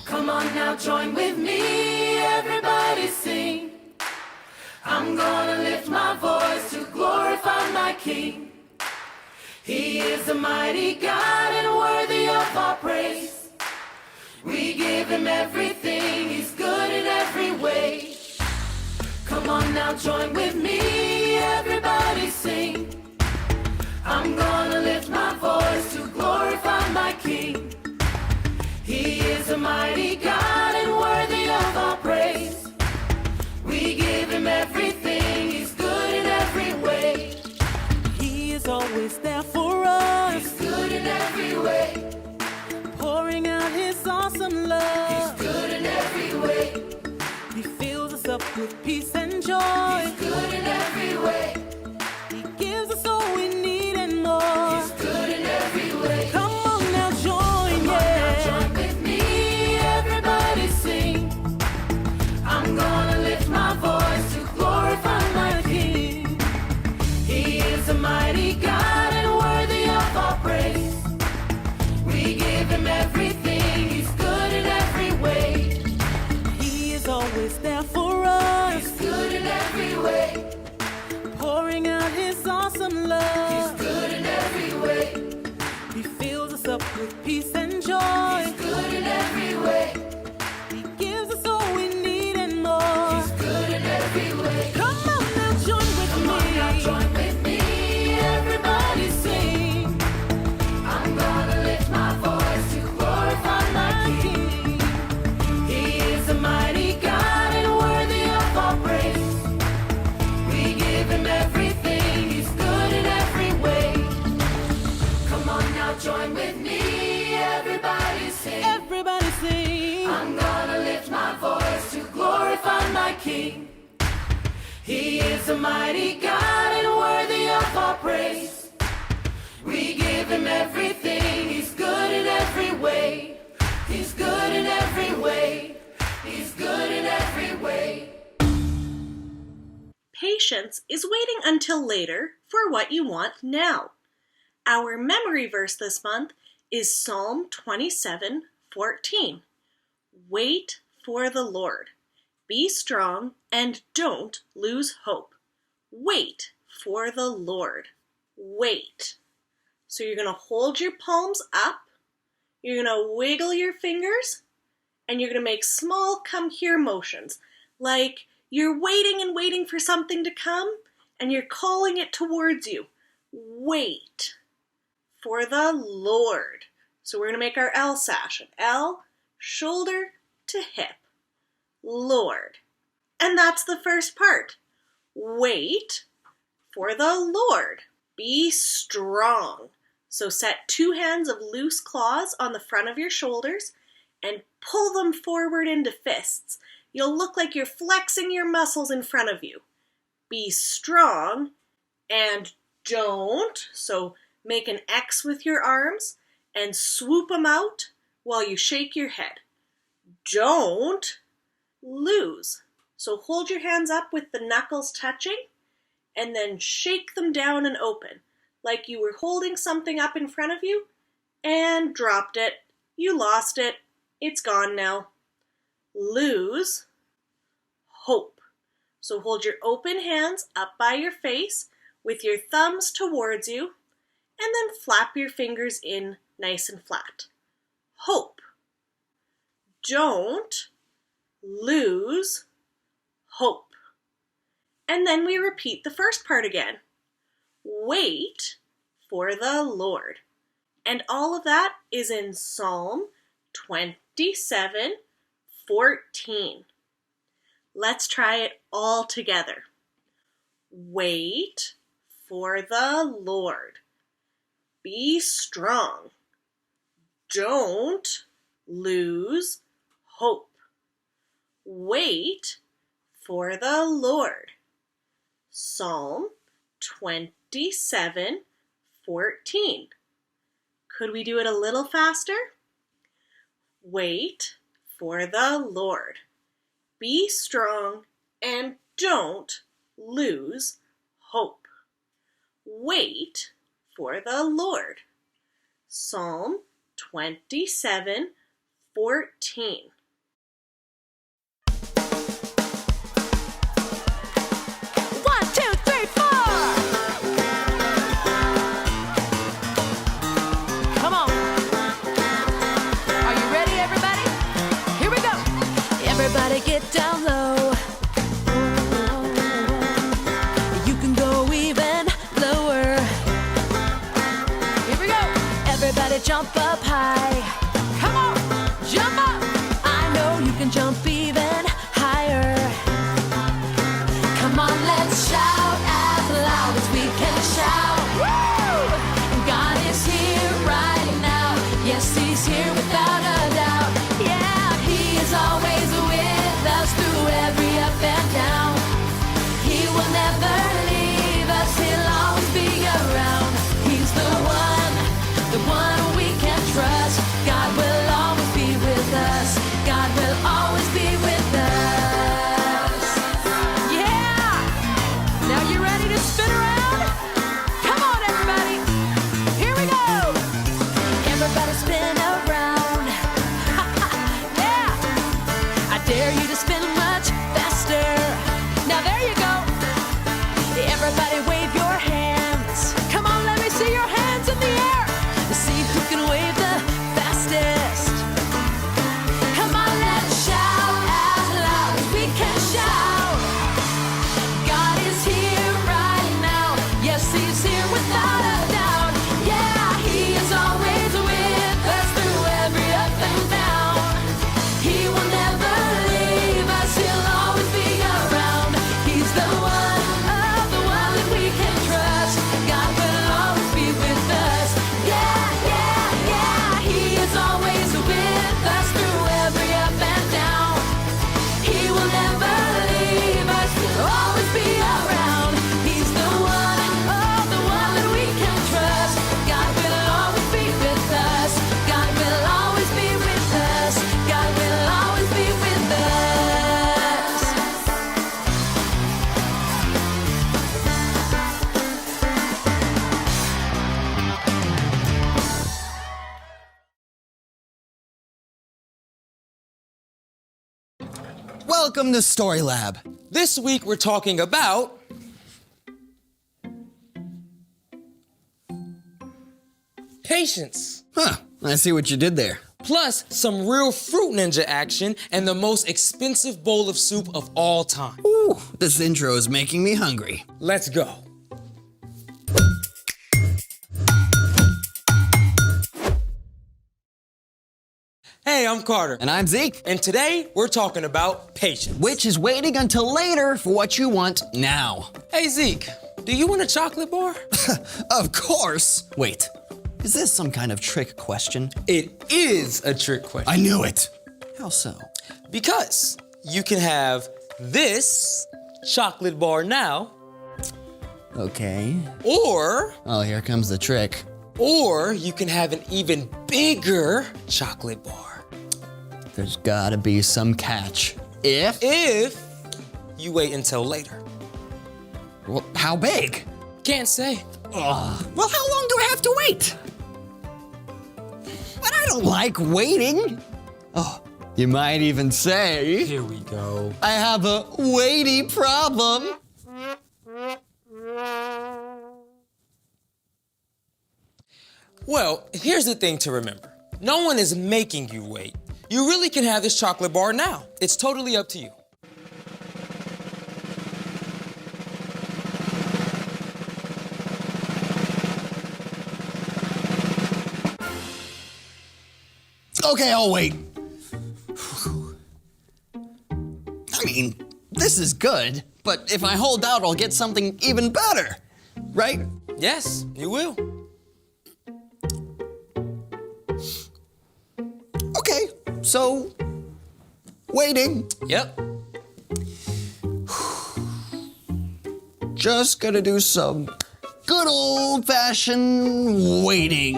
Come on now, join with me, everybody sing. I'm gonna lift my voice to glorify my King. He is a mighty God and worthy of our praise. We give him everything, he's good in every way. Come on now, join with me, everybody sing. I'm gonna lift my voice to glorify my King. He is a mighty God and worthy of our praise. We give him everything, he's good in every way. He is always there for us. He's good in every way. Pouring out his awesome love. He's good in every way. He fills us up with peace and joy. He's good in every way. He gives us all we need and more. He's good in every way. Come on now, join, Come on now, join with me, everybody sing. I'm gonna lift my voice to glorify my King. He is a mighty God and worthy of our praise. We give him everything, he's good in every way. He is always there for us. He's good in every way. Pouring out his awesome love. He's good in every way. He fills us up with peace and joy. He's good in every way. He gives us all we need and more. He's good in every way. Come on now, join with Come me. on now, join with me, everybody sing. I'm gonna lift my voice to glorify my King. He is a mighty God and worthy of our praise. We give him everything, he's good in every way. Come on now, join with me, everybody sing. Everybody sing. I'm gonna lift my voice to glorify my King. He is a mighty God and worthy of our praise. We give him everything, he's good in every way. He's good in every way. He's good in every way. Patience is waiting until later for what you want now. Our memory verse this month is Psalm 27:14. Wait for the Lord. Be strong and don't lose hope. Wait for the Lord. Wait. So you're going to hold your palms up, you're going to wiggle your fingers, and you're going to make small come here motions, like you're waiting and waiting for something to come, and you're calling it towards you. Wait for the Lord. So we're going to make our L sash, an L, shoulder to hip. Lord. And that's the first part. Wait for the Lord. Be strong. So set 2 hands of loose claws on the front of your shoulders and pull them forward into fists. You'll look like you're flexing your muscles in front of you. Be strong and don't. So make an X with your arms and swoop them out while you shake your head. Don't lose. So hold your hands up with the knuckles touching and then shake them down and open, like you were holding something up in front of you and dropped it. You lost it. It's gone now. Lose hope. So hold your open hands up by your face with your thumbs towards you and then flap your fingers in nice and flat. Hope. Don't lose hope. And then we repeat the first part again. Wait for the Lord. And all of that is in Psalm 27:14. Let's try it all together. Wait for the Lord. Be strong. Don't lose hope. Wait for the Lord. Psalm 27:14. Could we do it a little faster? Wait for the Lord. Be strong and don't lose hope. Wait for the Lord. Psalm 27:14. Everybody get down low. You can go even lower. Here we go. Everybody jump up high. Come on, jump up. I know you can jump even higher. Come on, let's shout as loud as we can shout. Woo! God is here right now. Yes, He's here without a doubt. Yeah, He is always with us through every up and down. He will never leave us, He'll always be around. He's the one we can trust. God will always be with us. God will always be with us. Yeah! Now you ready to spin around? Come on, everybody. Here we go. Everybody spin around. Yeah! I dare you to spin much faster. Now there you go. Everybody wave your hands. Come on, let me see your hands in the air. To see who can wave the fastest. Come on, let's shout as loud as we can shout. God is here right now. Yes, He's here without a doubt. Yeah, He is always with us through every up and down. He will never leave us. He'll always be around. He's the one that we can trust. God will always be with us. Yeah, yeah, yeah. He is always with us through every up and down. He will never leave us. He'll always be around. He's the one that we can trust. God will always be with us. God will always be with us. God will always be with us. Welcome to Story Lab. This week we're talking about patience, Huh, I see what you did there. plus some real Fruit Ninja action and the most expensive bowl of soup of all time. Ooh, this intro is making me hungry. Let's go. Hey, I'm Carter, And I'm Zeke, and today we're talking about patience. which is waiting until later for what you want now. Hey Zeke, do you want a chocolate bar? Of course. Wait, is this some kind of trick question? It is a trick question. I knew it. How so? Because you can have this chocolate bar now, Okay. or Oh, here comes the trick. you can have an even bigger chocolate bar. There's gotta be some catch. If? If you wait until later. Well, how big? Can't say. Well, how long do I have to wait? But I don't like waiting. Oh, you might even say Here we go. I have a weighty problem. Well, here's the thing to remember. No one is making you wait. You really can have this chocolate bar now. It's totally up to you. Okay, I'll wait. I mean, this is good, but if I hold out, I'll get something even better, right? Yes, you will. Okay, so waiting. Yep. Just gonna do some good old-fashioned waiting.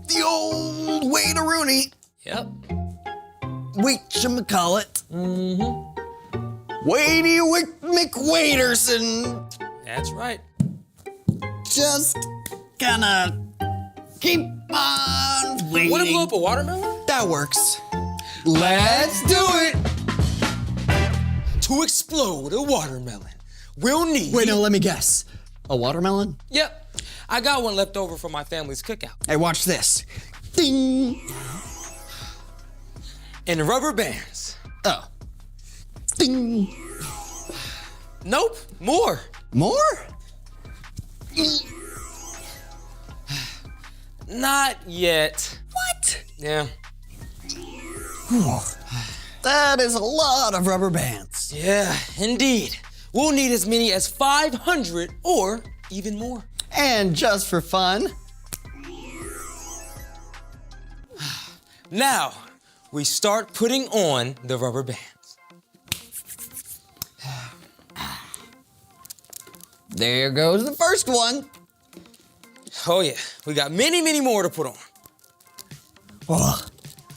The old wait-a-rooney. Yep. Wait-chamacallit. Weighty McWaiterson. That's right. Just gonna keep on waiting. Want to blow up a watermelon? That works. Let's do it. To explode a watermelon, we'll need... Wait, no, let me guess. A watermelon? Yep. I got one left over from my family's cookout. Hey, watch this. Ding. And rubber bands. Oh. Ding. Nope, more. More? Not yet. What? Yeah. That is a lot of rubber bands. Yeah, indeed. We'll need as many as 500 or even more. And just for fun, Now, we start putting on the rubber bands. there goes the first one. Oh yeah, we got many, many more to put on. Oh.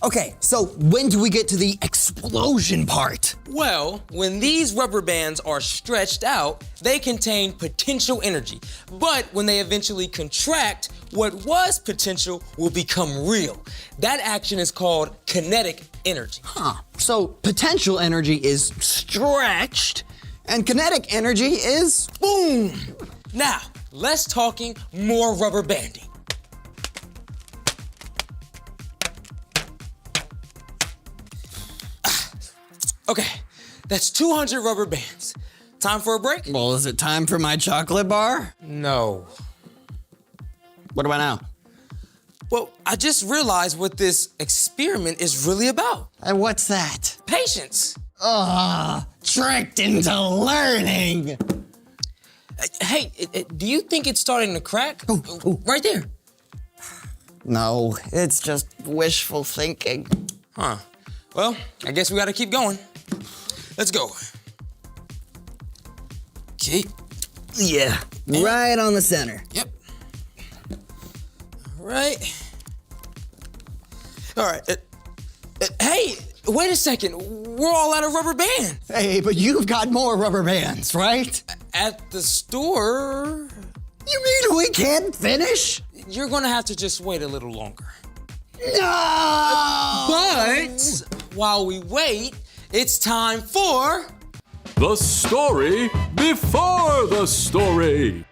Okay, so when do we get to the explosion part? Well, when these rubber bands are stretched out, they contain potential energy. But when they eventually contract, what was potential will become real. That action is called kinetic energy. Huh. So potential energy is stretched, and kinetic energy is Boom! Now, less talking, more rubber banding. Okay, that's 200 rubber bands. Time for a break? Well, is it time for my chocolate bar? No. What about now? Well, I just realized what this experiment is really about. And what's that? Patience. Tricked into learning. Hey, do you think it's starting to crack? Oh. Right there. No, it's just wishful thinking. Huh. Well, I guess we gotta keep going. Let's go. Okay. Yeah, right on the center. Yep. All right. All right. Hey, wait a second. We're all out of rubber band. Hey, but you've got more rubber bands, right? At the store, You mean we can't finish? you're gonna have to just wait a little longer. No! But while we wait, it's time for The story before the story.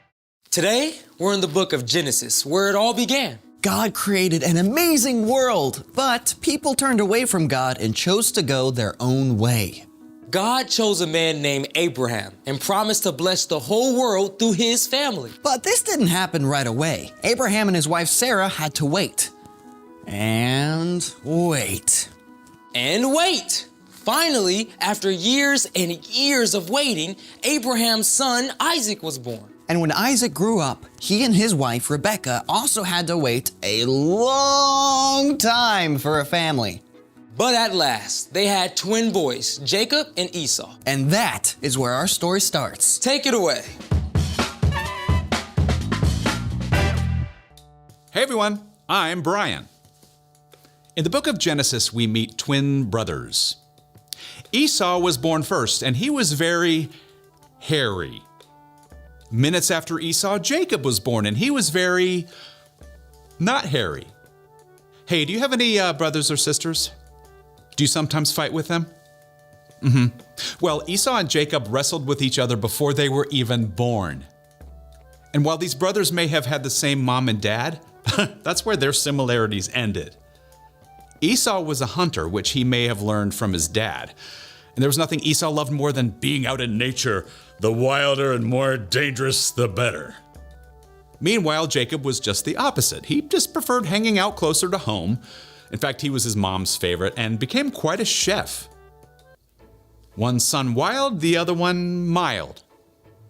Today, we're in the book of Genesis, where it all began. God created an amazing world, but people turned away from God and chose to go their own way. God chose a man named Abraham and promised to bless the whole world through his family. But this didn't happen right away. Abraham and his wife Sarah had to wait. And wait. And wait! Finally, after years and years of waiting, Abraham's son Isaac was born. And when Isaac grew up, he and his wife Rebecca also had to wait a long time for a family. But at last, they had twin boys, Jacob and Esau. And that is where our story starts. Take it away. Hey everyone, I'm Brian. In the book of Genesis, we meet twin brothers. Esau was born first, and he was very hairy. Minutes after Esau, Jacob was born, and he was very not hairy. Hey, do you have any brothers or sisters? Do you sometimes fight with them? Well, Esau and Jacob wrestled with each other before they were even born. And while these brothers may have had the same mom and dad, that's where their similarities ended. Esau was a hunter, which he may have learned from his dad. And there was nothing Esau loved more than being out in nature. The wilder and more dangerous, the better. Meanwhile, Jacob was just the opposite. He just preferred hanging out closer to home. In fact, he was his mom's favorite and became quite a chef. One son wild, the other one mild.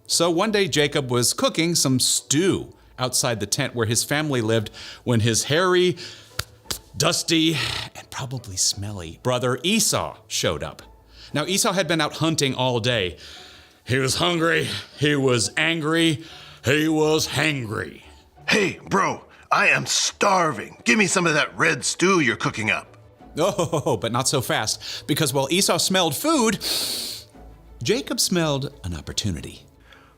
So one day Jacob was cooking some stew outside the tent where his family lived when his hairy, dusty, and probably smelly brother Esau showed up. Now Esau had been out hunting all day. He was hungry, he was angry, he was hangry. Hey, bro, I am starving. Give me some of that red stew you're cooking up. Oh, but not so fast, because while Esau smelled food, Jacob smelled an opportunity.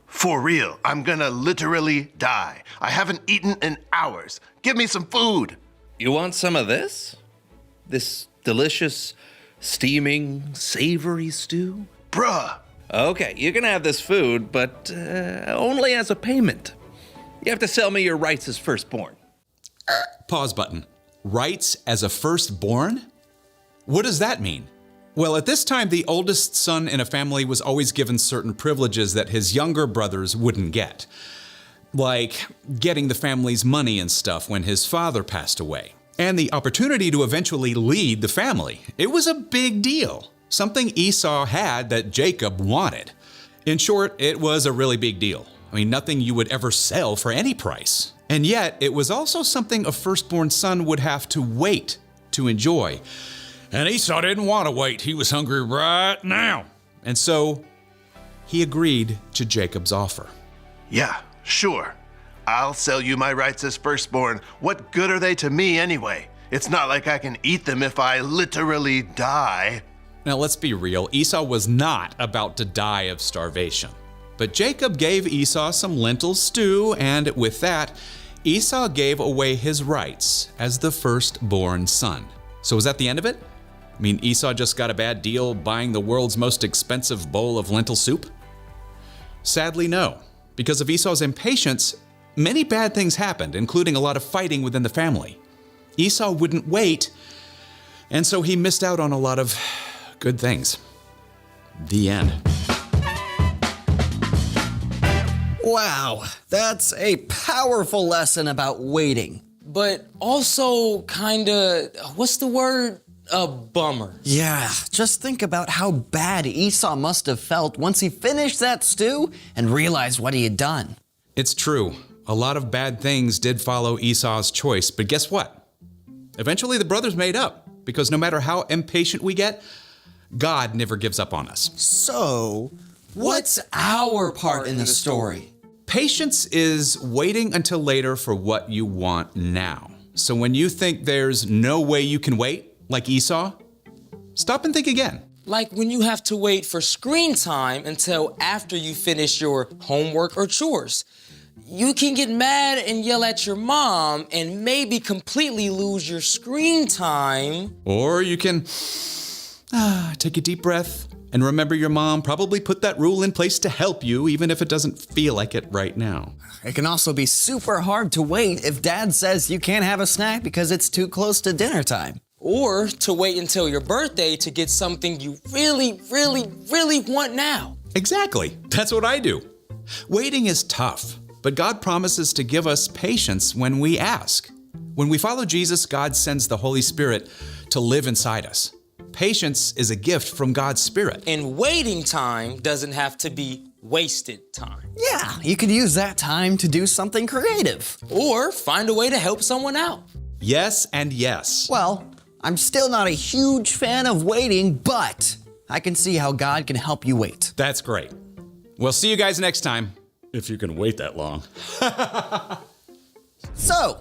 For real, I'm gonna literally die. I haven't eaten in hours. Give me some food. You want some of this? This delicious, steaming, savory stew? Bruh. Okay, you can have this food, but only as a payment. You have to sell me your rights as firstborn. Pause button. Rights as a firstborn? What does that mean? Well, at this time, the oldest son in a family was always given certain privileges that his younger brothers wouldn't get. Like getting the family's money and stuff when his father passed away. And the opportunity to eventually lead the family. It was a big deal. Something Esau had that Jacob wanted. In short, it was a really big deal. I mean, nothing you would ever sell for any price. And yet, it was also something a firstborn son would have to wait to enjoy. And Esau didn't want to wait. He was hungry right now. And so, he agreed to Jacob's offer. Yeah, sure. I'll sell you my rights as firstborn. What good are they to me anyway? It's not like I can eat them if I literally die. Now, let's be real. Esau was not about to die of starvation. But Jacob gave Esau some lentil stew, and with that, Esau gave away his rights as the firstborn son. So was that the end of it? I mean, Esau just got a bad deal buying the world's most expensive bowl of lentil soup? Sadly, no. Because of Esau's impatience, many bad things happened, including a lot of fighting within the family. Esau wouldn't wait, and so he missed out on a lot of good things. The end. Wow, that's a powerful lesson about waiting. But also kinda, what's the word? A bummer. Yeah, just think about how bad Esau must have felt once he finished that stew and realized what he had done. It's true. A lot of bad things did follow Esau's choice, but guess what? Eventually the brothers made up, because no matter how impatient we get, God never gives up on us. So, what's our part in the story? Patience is waiting until later for what you want now. So when you think there's no way you can wait, like Esau, stop and think again. Like when you have to wait for screen time until after you finish your homework or chores. You can get mad and yell at your mom and maybe completely lose your screen time. Or you can take a deep breath and remember your mom probably put that rule in place to help you, even if it doesn't feel like it right now. It can also be super hard to wait if dad says you can't have a snack because it's too close to dinner time. Or to wait until your birthday to get something you really, really, really want now. Exactly. That's what I do. Waiting is tough, but God promises to give us patience when we ask. When we follow Jesus, God sends the Holy Spirit to live inside us. Patience is a gift from God's Spirit. And waiting time doesn't have to be wasted time. Yeah, you could use that time to do something creative. Or find a way to help someone out. Yes and yes. Well, I'm still not a huge fan of waiting, but I can see how God can help you wait. That's great. We'll see you guys next time, if you can wait that long. So,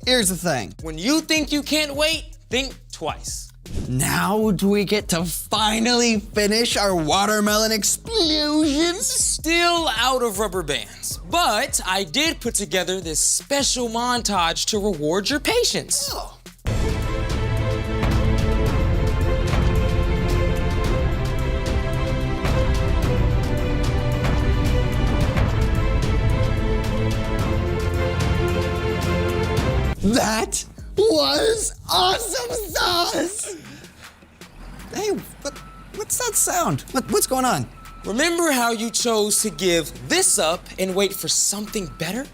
here's the thing. When you think you can't wait, think twice. Now do we get to finally finish our watermelon explosions? Still out of rubber bands, but I did put together this special montage to reward your patience. Oh. That was awesome sauce! Hey, what's that sound? What's going on? Remember how you chose to give this up and wait for something better?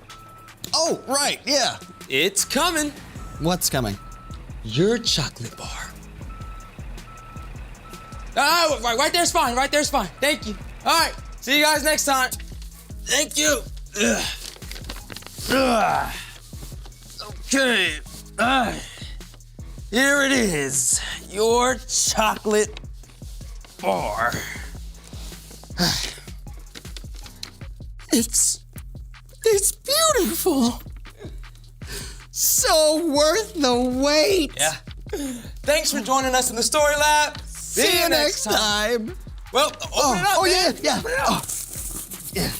Oh, right, yeah. It's coming. What's coming? Your chocolate bar. Right there's fine, right there's fine. Thank you. All right, see you guys next time. Thank you. Okay, here it is, your chocolate bar. It's beautiful. So worth the wait. Yeah. Thanks for joining us in the Story Lab. See you next time. Well, open it up, man. yeah. Open it up. Yeah.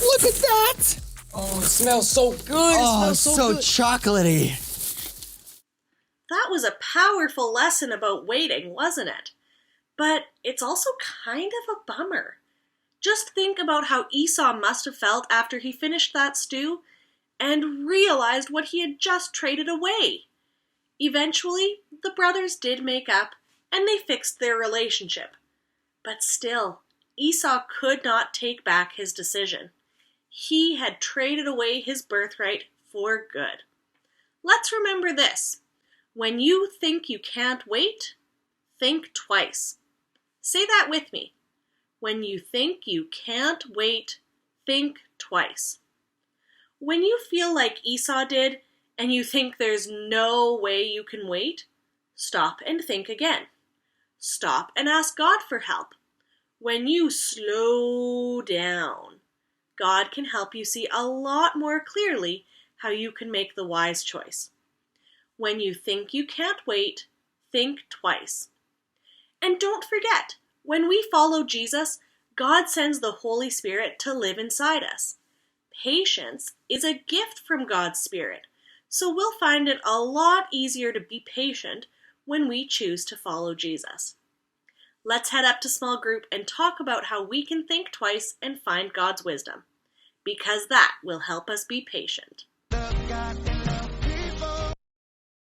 Look at that! Oh, it smells so good. Oh, It smells so good. chocolatey. That was a powerful lesson about waiting, wasn't it? But it's also kind of a bummer. Just think about how Esau must have felt after he finished that stew and realized what he had just traded away. Eventually, the brothers did make up and they fixed their relationship. But still, Esau could not take back his decision. He had traded away his birthright for good. Let's remember this. When you think you can't wait, think twice. Say that with me. When you think you can't wait, think twice. When you feel like Esau did and you think there's no way you can wait, stop and think again. Stop and ask God for help. When you slow down, God can help you see a lot more clearly how you can make the wise choice. When you think you can't wait, think twice. And don't forget, when we follow Jesus, God sends the Holy Spirit to live inside us. Patience is a gift from God's Spirit, so we'll find it a lot easier to be patient when we choose to follow Jesus. Let's head up to small group and talk about how we can think twice and find God's wisdom, because that will help us be patient.